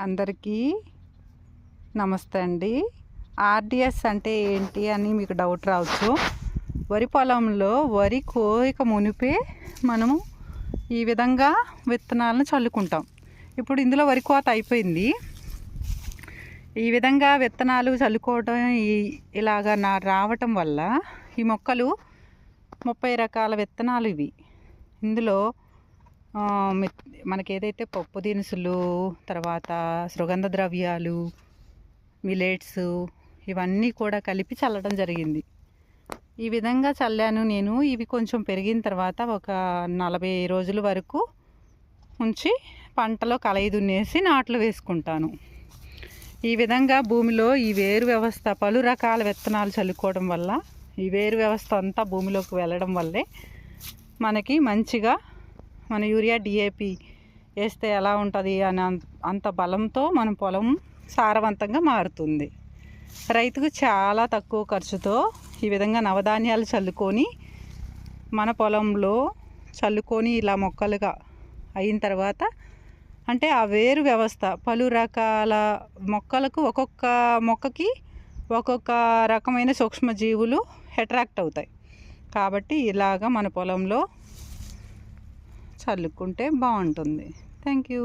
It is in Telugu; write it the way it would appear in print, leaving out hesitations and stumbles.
అందరికీ నమస్తే అండి. ఆర్డిఎస్ అంటే ఏంటి అని మీకు డౌట్ రావచ్చు. వరి పొలంలో వరి కోయక మునిపే మనము ఈ విధంగా విత్తనాలను చల్లుకుంటాం. ఇప్పుడు ఇందులో వరి కోత అయిపోయింది. ఈ విధంగా విత్తనాలు చల్లుకోవడం ఇలాగా రావటం వల్ల ఈ మొక్కలు 30 రకాల విత్తనాలు ఇవి. ఇందులో మనకి ఏదైతే పప్పు దినుసులు, తర్వాత సుగంధ ద్రవ్యాలు, మిలెట్స్ ఇవన్నీ కూడా కలిపి చల్లడం జరిగింది. ఈ విధంగా చల్లాను నేను. ఇవి కొంచెం పెరిగిన తర్వాత ఒక 40 రోజుల వరకు ఉంచి పంటలో కలయి దున్నేసి నాట్లు వేసుకుంటాను. ఈ విధంగా భూమిలో ఈ వేరు వ్యవస్థ పలు రకాల విత్తనాలు చల్లుకోవడం వల్ల ఈ వేరు వ్యవస్థ అంతా భూమిలోకి వెళ్ళడం వల్లే మనకి మంచిగా మన యూరియా డిఏపి వేస్తే ఎలా ఉంటుంది అని అంత బలంతో మన పొలం సారవంతంగా మారుతుంది. రైతుకు చాలా తక్కువ ఖర్చుతో ఈ విధంగా నవధాన్యాలు చల్లుకొని మన పొలంలో చల్లుకొని ఇలా మొక్కలుగా అయిన తర్వాత అంటే ఆ వేరు వ్యవస్థ పలు రకాల మొక్కలకు ఒక్కొక్క మొక్కకి ఒక్కొక్క రకమైన సూక్ష్మజీవులు అట్రాక్ట్ అవుతాయి. కాబట్టి ఇలాగా మన పొలంలో చల్లుకుంటే బాగుంటుంది. Thank you.